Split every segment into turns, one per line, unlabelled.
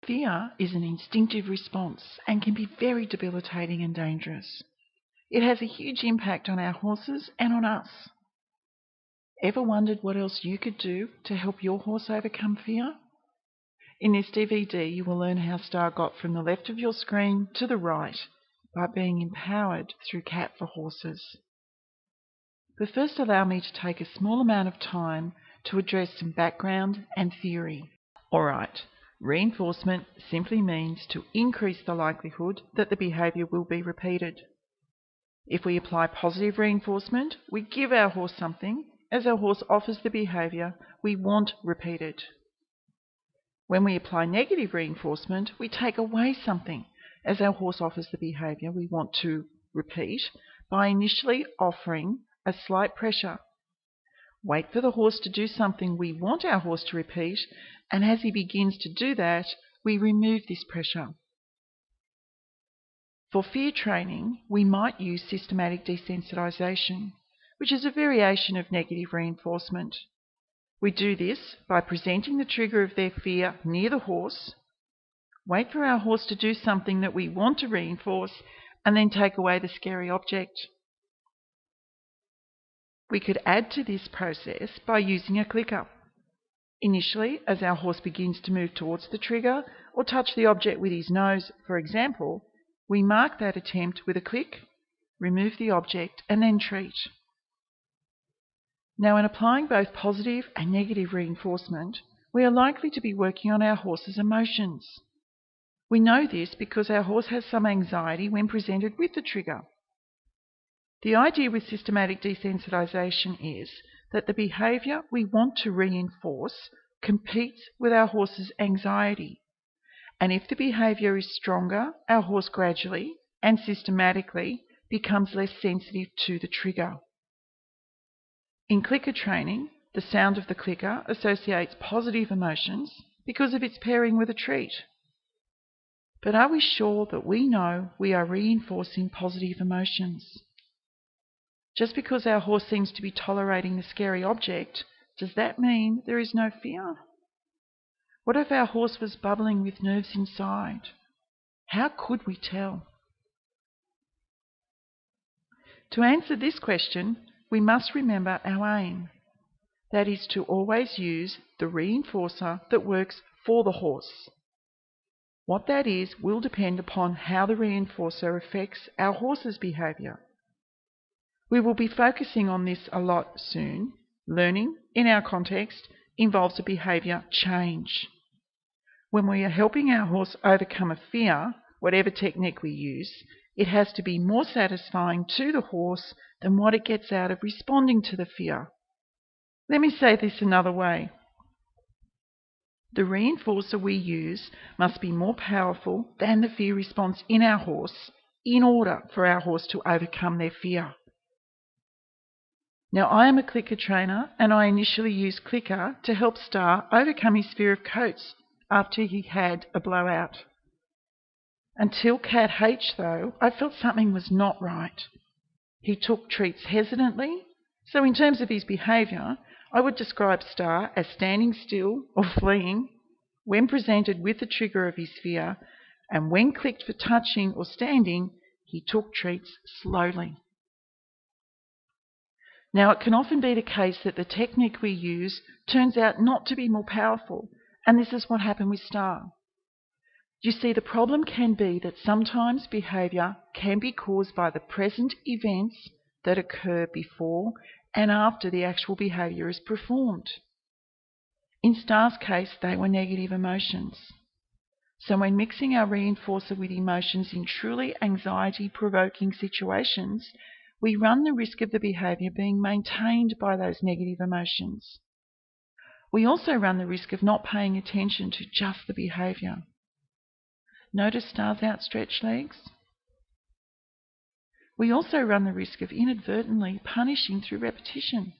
Fear is an instinctive response and can be very debilitating and dangerous. It has a huge impact on our horses and on us. Ever wondered what else you could do to help your horse overcome fear? In this DVD, you will learn how Star got from the left of your screen to the right by being empowered through CAT for Horses. But first, allow me to take a small amount of time to address some background and theory. Alright, reinforcement simply means to increase the likelihood that the behaviour will be repeated. If we apply positive reinforcement, we give our horse something as our horse offers the behaviour we want repeated. When we apply negative reinforcement, we take away something as our horse offers the behaviour we want to repeat by initially offering a slight pressure. Wait for the horse to do something we want our horse to repeat, and as he begins to do that, we remove this pressure. For fear training, we might use systematic desensitisation, which is a variation of negative reinforcement. We do this by presenting the trigger of their fear near the horse, wait for our horse to do something that we want to reinforce, and then take away the scary object. We could add to this process by using a clicker. Initially, as our horse begins to move towards the trigger or touch the object with his nose, for example, we mark that attempt with a click, remove the object, and then treat. Now, in applying both positive and negative reinforcement, we are likely to be working on our horse's emotions. We know this because our horse has some anxiety when presented with the trigger. The idea with systematic desensitisation is that the behaviour we want to reinforce competes with our horse's anxiety. And if the behaviour is stronger, our horse gradually and systematically becomes less sensitive to the trigger. In clicker training, the sound of the clicker associates positive emotions because of its pairing with a treat. But are we sure that we know we are reinforcing positive emotions? Just because our horse seems to be tolerating the scary object, does that mean there is no fear? What if our horse was bubbling with nerves inside? How could we tell? To answer this question, we must remember our aim. That is to always use the reinforcer that works for the horse. What that is will depend upon how the reinforcer affects our horse's behaviour. We will be focusing on this a lot soon. Learning, in our context, involves a behaviour change. When we are helping our horse overcome a fear, whatever technique we use, it has to be more satisfying to the horse than what it gets out of responding to the fear. Let me say this another way. The reinforcer we use must be more powerful than the fear response in our horse in order for our horse to overcome their fear. Now, I am a clicker trainer, and I initially used clicker to help Star overcome his fear of coats after he had a blowout. Until Cat H, though, I felt something was not right. He took treats hesitantly, so in terms of his behaviour, I would describe Star as standing still or fleeing when presented with the trigger of his fear, and when clicked for touching or standing, he took treats slowly. Now, it can often be the case that the technique we use turns out not to be more powerful, and this is what happened with Star. You see, the problem can be that sometimes behaviour can be caused by the present events that occur before and after the actual behaviour is performed. In Star's case, they were negative emotions. So when mixing our reinforcer with emotions in truly anxiety-provoking situations, we run the risk of the behaviour being maintained by those negative emotions. We also run the risk of not paying attention to just the behaviour. Notice Star's outstretched legs? We also run the risk of inadvertently punishing through repetition.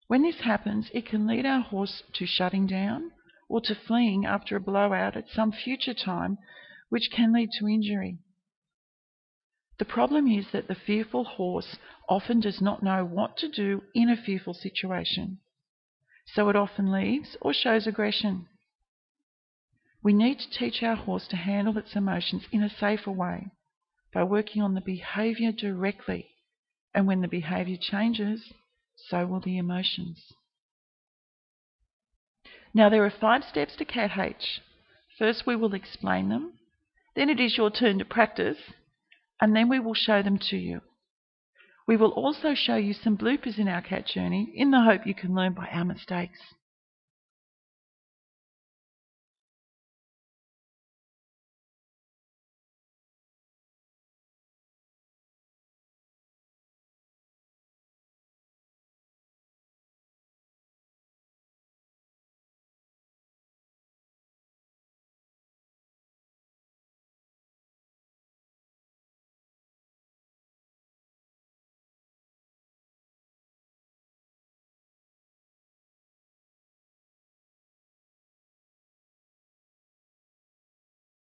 When this happens, it can lead our horse to shutting down or to fleeing after a blowout at some future time, which can lead to injury. The problem is that the fearful horse often does not know what to do in a fearful situation, so it often leaves or shows aggression. We need to teach our horse to handle its emotions in a safer way by working on the behaviour directly. And when the behaviour changes, so will the emotions. Now there are 5 steps to CAT-H. First we will explain them, then it is your turn to practice, and then we will show them to you. We will also show you some bloopers in our CAT journey in the hope you can learn by our mistakes.